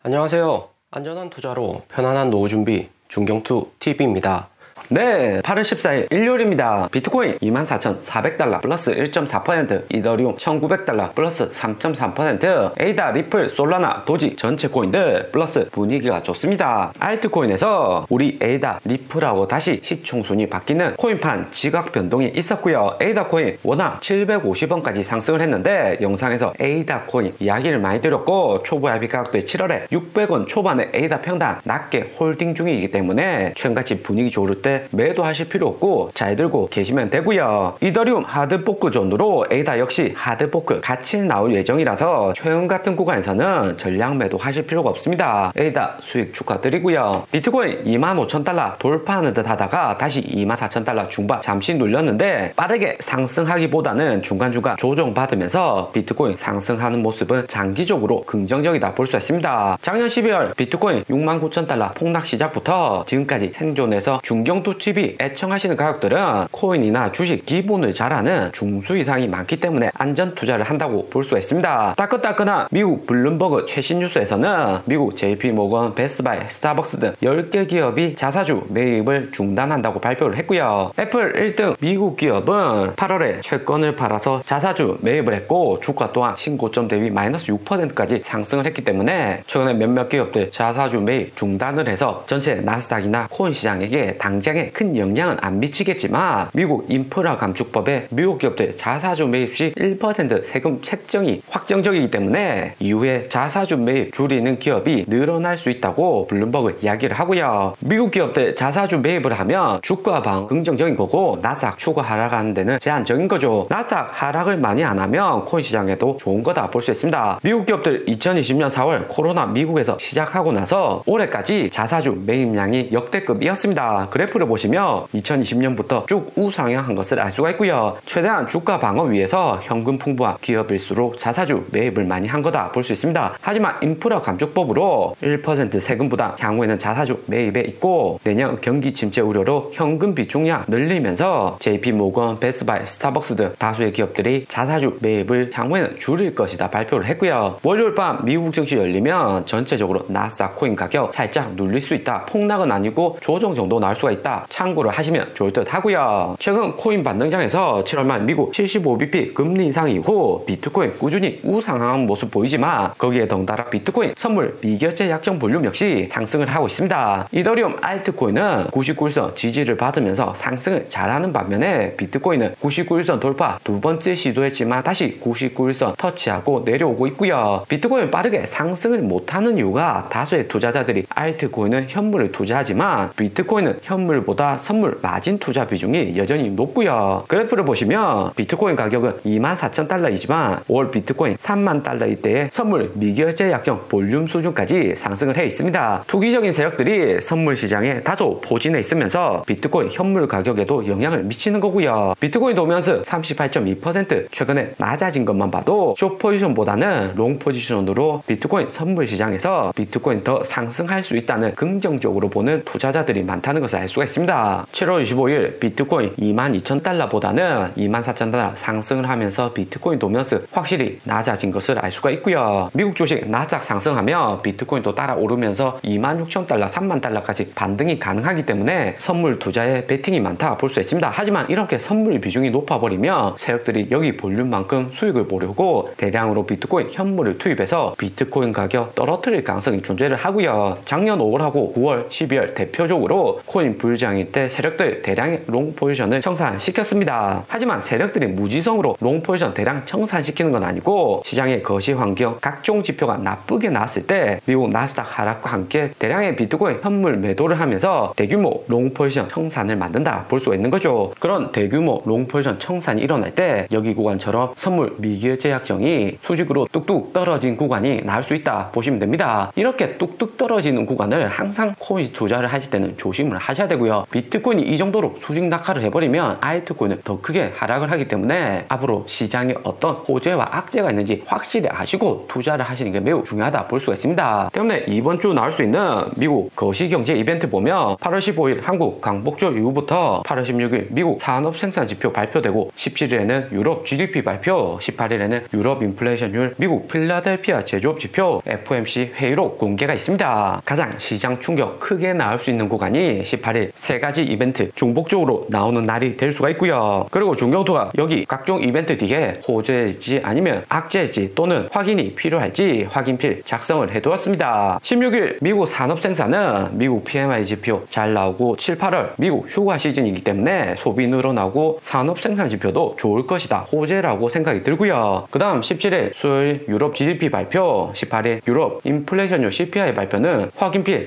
안녕하세요. 안전한 투자로 편안한 노후 준비 중경투TV입니다. 네, 8월 14일 일요일입니다. 비트코인 24,400달러 플러스 1.4%, 이더리움 1,900달러 플러스 3.3%, 에이다, 리플, 솔라나, 도지 전체 코인들 플러스 분위기가 좋습니다. 알트코인에서 우리 에이다, 리플하고 다시 시총순위 바뀌는 코인판 지각 변동이 있었고요. 에이다 코인 워낙 750원까지 상승을 했는데 영상에서 에이다 코인 이야기를 많이 드렸고 초보 IB 가격대 7월에 600원 초반에 에이다 평당 낮게 홀딩 중이기 때문에 최근같이 분위기 좋을 때 매도하실 필요 없고 잘 들고 계시면 되고요. 이더리움 하드포크 존으로 에이다 역시 하드포크 같이 나올 예정이라서 최근 같은 구간에서는 전량 매도하실 필요가 없습니다. 에이다 수익 축하드리고요. 비트코인 25,000달러 돌파하는 듯 하다가 다시 24,000달러 중반 잠시 눌렸는데 빠르게 상승하기보다는 중간중간 조정받으면서 비트코인 상승하는 모습은 장기적으로 긍정적이다 볼 수 있습니다. 작년 12월 비트코인 69,000달러 폭락 시작부터 지금까지 생존해서 중경투TV 애청하시는 가격들은 코인이나 주식 기본을 잘하는 중수 이상이 많기 때문에 안전 투자를 한다고 볼 수가 있습니다. 따끈따끈한 미국 블룸버그 최신 뉴스에서는 미국 JP모건, 베스트바이, 스타벅스 등 10개 기업이 자사주 매입을 중단한다고 발표를 했고요. 애플 1등 미국 기업은 8월에 채권을 팔아서 자사주 매입을 했고 주가 또한 신고점 대비 마이너스 6%까지 상승을 했기 때문에 최근에 몇몇 기업들 자사주 매입 중단을 해서 전체 나스닥이나 코인 시장에게 당장에 큰 영향은 안 미치겠지만 미국 인프라 감축법에 미국 기업들 자사주 매입 시 1% 세금 책정이 확정적이기 때문에 이후에 자사주 매입 줄이는 기업이 늘어날 수 있다고 블룸버그 이야기를 하고요. 미국 기업들 자사주 매입을 하면 주가 방 긍정적인 거고 나스닥 추가 하락하는 데는 제한적인 거죠. 나스닥 하락을 많이 안 하면 코인 시장에도 좋은 거다 볼 수 있습니다. 미국 기업들 2020년 4월 코로나 미국에서 시작하고 나서 올해까지 자사주 매입량이 역대급이었습니다. 그래프를 보시면 2020년부터 쭉 우상향한 것을 알 수가 있고요. 최대한 주가 방어 위해서 현금 풍부한 기업일수록 자사주 매입을 많이 한 거다 볼 수 있습니다. 하지만 인프라 감축법으로 1% 세금 부담 향후에는 자사주 매입에 있고 내년 경기 침체 우려로 현금 비중량 늘리면서 JP모건, 베스트바이, 스타벅스 등 다수의 기업들이 자사주 매입을 향후에는 줄일 것이다 발표를 했고요. 월요일 밤 미국 증시 열리면 전체적으로 나스닥 코인 가격 살짝 눌릴 수 있다. 폭락은 아니고 조정 정도 나올 수가 있다. 참고를 하시면 좋을 듯 하고요. 최근 코인 반등장에서 7월 말 미국 75bp 금리 인상 이후 비트코인 꾸준히 우상향한 모습 보이지만 거기에 덩달아 비트코인 선물 미결제 약정 볼륨 역시 상승을 하고 있습니다. 이더리움 알트코인은 99일선 지지를 받으면서 상승을 잘하는 반면에 비트코인은 99일선 돌파 두 번째 시도했지만 다시 99일선 터치하고 내려오고 있고요. 비트코인 빠르게 상승을 못하는 이유가 다수의 투자자들이 알트코인은 현물을 투자하지만 비트코인은 현물보다 선물 마진 투자 비중이 여전히 높고요. 그래프를 보시면 비트코인 가격은 24,000달러이지만 올 비트코인 30,000달러일 때의 선물 미결제 약정 볼륨 수준까지 상승을 해 있습니다. 투기적인 세력들이 선물 시장에 다소 포진해 있으면서 비트코인 현물 가격에도 영향을 미치는 거고요. 비트코인 도면수 38.2% 최근에 낮아진 것만 봐도 숏 포지션보다는 롱 포지션으로 비트코인 선물 시장에서 비트코인 더 상승할 수 있다는 긍정적으로 보는 투자자들이 많다는 것을 알 수가 있습니다. 7월 25일 비트코인 22,000달러보다는 24,000달러 상승을 하면서 비트코인 도면수 확실히 낮아진 것을 알 수가 있고요. 미국 주식 나스닥 상승하면 비트코인도 따라 오르면서 26,000달러, 30,000달러까지 반등이 가능하기 때문에 선물 투자에 베팅이 많다 볼 수 있습니다. 하지만 이렇게 선물 비중이 높아버리면 세력들이 여기 볼륨만큼 수익을 보려고 대량으로 비트코인 현물을 투입해서 비트코인 가격 떨어뜨릴 가능성이 존재를 하고요. 작년 5월하고 9월, 12월 대표적으로 코인 불장일 때 세력들 대량의 롱 포지션을 청산시켰습니다. 하지만 세력들이 무지성으로 롱 포지션 대량 청산시키는 건 아니고 시장의 거시 환경, 각종 지표가 나쁘게 나왔을 때 미국 나스닥 하락과 함께 대량의 비트코인 현물 매도를 하면서 대규모 롱 포지션 청산을 만든다 볼 수가 있는 거죠. 그런 대규모 롱 포지션 청산이 일어날 때 여기 구간처럼 선물 미결제 약정이 수직으로 뚝뚝 떨어진 구간이 나올 수 있다 보시면 됩니다. 이렇게 뚝뚝 떨어지는 구간을 항상 코인 투자를 하실 때는 조심을 하셔야 되고요. 되고요. 비트코인이 이 정도로 수직 낙하를 해버리면 알트코인은 더 크게 하락을 하기 때문에 앞으로 시장에 어떤 호재와 악재가 있는지 확실히 아시고 투자를 하시는 게 매우 중요하다 볼 수가 있습니다. 때문에 이번 주 나올 수 있는 미국 거시경제 이벤트 보면 8월 15일 한국 강복절 이후부터 8월 16일 미국 산업생산지표 발표되고 17일에는 유럽 GDP 발표, 18일에는 유럽 인플레이션율, 미국 필라델피아 제조업지표 FOMC 회의록 공개가 있습니다. 가장 시장 충격 크게 나올 수 있는 구간이 18일 세 가지 이벤트 중복적으로 나오는 날이 될 수가 있고요. 그리고 중경투가 여기 각종 이벤트 뒤에 호재일지 아니면 악재일지 또는 확인이 필요할지 확인필 작성을 해두었습니다. 16일 미국 산업생산은 미국 PMI 지표 잘 나오고 7, 8월 미국 휴가 시즌이기 때문에 소비 늘어나고 산업생산 지표도 좋을 것이다. 호재라고 생각이 들고요. 그 다음 17일 수요일 유럽 GDP 발표, 18일 유럽 인플레이션율 CPI 발표는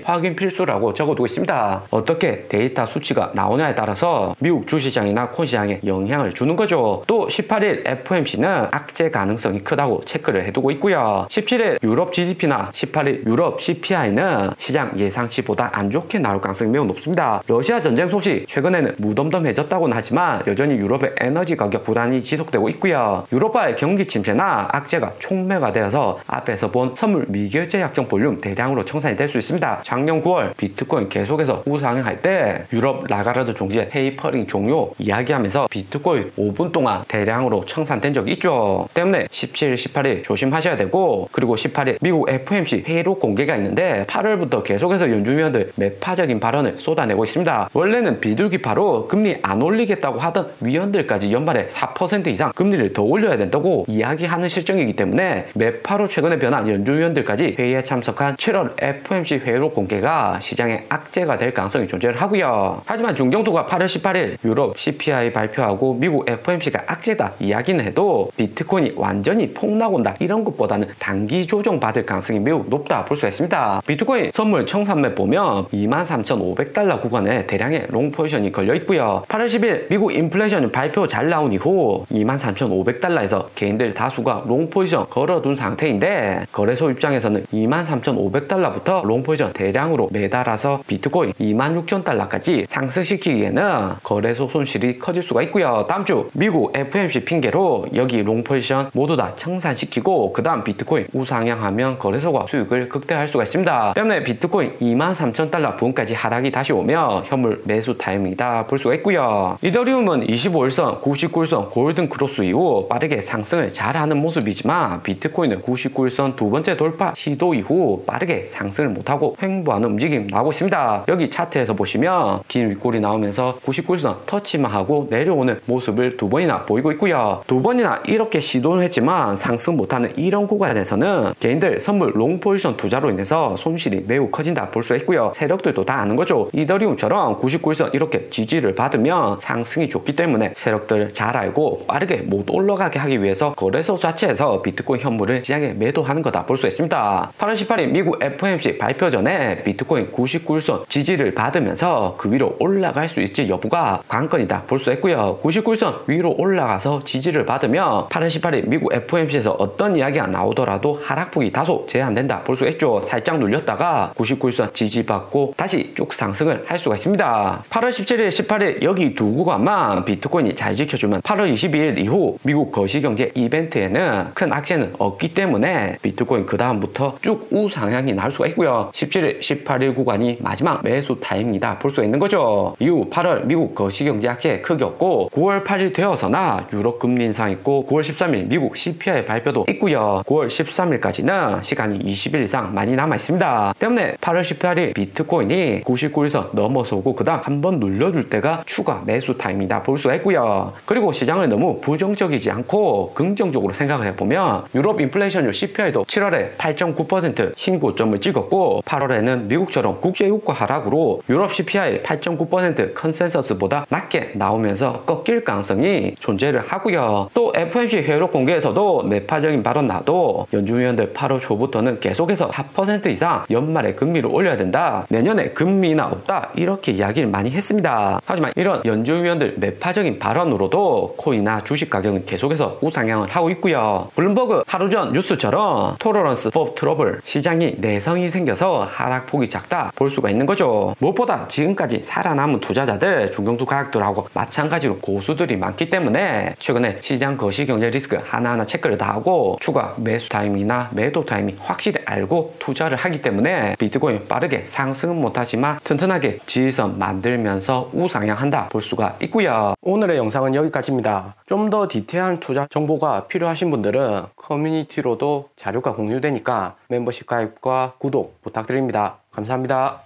확인필수라고 적어두고 있습니다. 어떻게 데이터 수치가 나오냐에 따라서 미국 주시장이나 코인시장에 영향을 주는 거죠. 또 18일 FOMC는 악재 가능성이 크다고 체크를 해두고 있고요. 17일 유럽 GDP나 18일 유럽 CPI는 시장 예상치보다 안 좋게 나올 가능성이 매우 높습니다. 러시아 전쟁 소식 최근에는 무덤덤해졌다고는 하지만 여전히 유럽의 에너지 가격 불안이 지속되고 있고요. 유로파의 경기 침체나 악재가 촉매가 되어서 앞에서 본 선물 미결제 약정 볼륨 대량으로 청산이 될 수 있습니다. 작년 9월 비트코인 계속해서 우상향할 때 유럽 라가르드 총재 테이퍼링 종료 이야기하면서 비트코인 5분 동안 대량으로 청산된 적이 있죠. 때문에 17일, 18일 조심하셔야 되고, 그리고 18일 미국 FOMC 회의록 공개가 있는데 8월부터 계속해서 연준위원들 매파적인 발언을 쏟아내고 있습니다. 원래는 비둘기파로 금리 안 올리겠다고 하던 위원들까지 연말에 4% 이상 금리를 더 올려야 된다고 이야기하는 실정이기 때문에 매파로 최근에 변한 연준위원들까지 회의에 참석한 7월 FOMC 회의록 공개가 시장의 악재가 될 가능성이 존재를 하고요. 하지만 중경투가 8월 18일 유럽 CPI 발표하고 미국 FOMC가 악재다 이야기는 해도 비트코인이 완전히 폭락온다 이런 것보다는 단기 조정 받을 가능성이 매우 높다 볼 수 있습니다. 비트코인 선물 청산매 보면 23,500달러 구간에 대량의 롱 포지션이 걸려 있고요. 8월 10일 미국 인플레이션 발표 잘 나온 이후 23,500달러에서 개인들 다수가 롱 포지션 걸어둔 상태인데, 거래소 입장에서는 23,500달러부터 롱 포지션 대량으로 매달아서 비트코인 26,000달러까지 상승시키기에는 거래소 손실이 커질 수가 있고요. 다음 주 미국 FOMC 핑계로 여기 롱 포지션 모두 다 청산시키고 그 다음 비트코인 우상향하면 거래소가 수익을 극대화할 수가 있습니다. 때문에 비트코인 23,000달러 부근까지 하락이 다시 오며 현물 매수 타이밍이다 볼 수가 있고요. 이더리움은 25일선, 99일선 골든 크로스 이후 빠르게 상승을 잘하는 모습이지만 비트코인은 99일선 두 번째 돌파 시도 이후 빠르게 상승을 못하고 횡보하는 움직임 나오고 있습니다. 여기 차트에서 보시면 긴 윗골이 나오면서 99일선 터치만 하고 내려오는 모습을 두 번이나 보이고 있고요. 두 번이나 이렇게 시도는 했지만 상승 못하는 이런 구간에서는 개인들 선물 롱 포지션 투자로 인해서 손실이 매우 커진다 볼 수 있고요. 세력들도 다 아는 거죠. 이더리움처럼 99일선 이렇게 지지를 받으면 상승이 좋기 때문에 세력들 잘 알고 빠르게 못 올라가게 하기 위해서 거래소 자체에서 비트코인 현물을 시장에 매도하는 거다 볼 수 있습니다. 8월 18일 미국 FOMC 발표 전에 비트코인 99일선 지지를 받으면서 그 위로 올라갈 수 있지 여부가 관건이다 볼 수 있고요. 99일선 위로 올라가서 지지를 받으면 8월 18일 미국 FOMC에서 어떤 이야기가 나오더라도 하락폭이 다소 제한된다 볼 수 있죠. 살짝 눌렸다가 99일선 지지받고 다시 쭉 상승을 할 수가 있습니다. 8월 17일, 18일 여기 두 구간만 비트코인이 잘 지켜주면 8월 22일 이후 미국 거시경제 이벤트에는 큰 악재는 없기 때문에 비트코인 그 다음부터 쭉 우상향이 나올 수가 있고요. 17일, 18일 구간이 마지막 매수 타임이다 볼 수 있는 거죠. 이후 8월 미국 거시경제 악재 크게 없고 9월 8일 되어서나 유럽 금리 인상 있고 9월 13일 미국 CPI 발표도 있고요. 9월 13일까지는 시간이 20일 이상 많이 남아 있습니다. 때문에 8월 18일 비트코인이 99일선 넘어서 오고 그 다음 한번 눌려줄 때가 추가 매수 타임이다 볼 수가 있고요. 그리고 시장을 너무 부정적이지 않고 긍정적으로 생각을 해보면 유럽 인플레이션율 CPI도 7월에 8.9% 신고점을 찍었고 8월에는 미국처럼 국제유가 하락으로 유럽 CPI 8.9% 컨센서스보다 낮게 나오면서 꺾일 가능성이 존재를 하고요. 또 FOMC 회의록 공개에서도 매파적인 발언 나도 연준위원들 8월 초부터는 계속해서 4% 이상 연말에 금리를 올려야 된다. 내년에 금리나 없다. 이렇게 이야기를 많이 했습니다. 하지만 이런 연준위원들 매파적인 발언으로도 코인이나 주식 가격은 계속해서 우상향을 하고 있고요. 블룸버그 하루 전 뉴스처럼 토러런스 포 트러블 시장이 내성이 생겨서 하락폭이 작다 볼 수가 있는 거죠. 무엇보다 지금 지금까지 살아남은 투자자들, 중경투 가격들하고 마찬가지로 고수들이 많기 때문에 최근에 시장 거시경제 리스크 하나하나 체크를 다 하고 추가 매수 타이밍이나 매도 타이밍 확실히 알고 투자를 하기 때문에 비트코인 빠르게 상승은 못하지만 튼튼하게 지지선 만들면서 우상향한다 볼 수가 있고요. 오늘의 영상은 여기까지입니다. 좀 더 디테일한 투자 정보가 필요하신 분들은 커뮤니티로도 자료가 공유되니까 멤버십 가입과 구독 부탁드립니다. 감사합니다.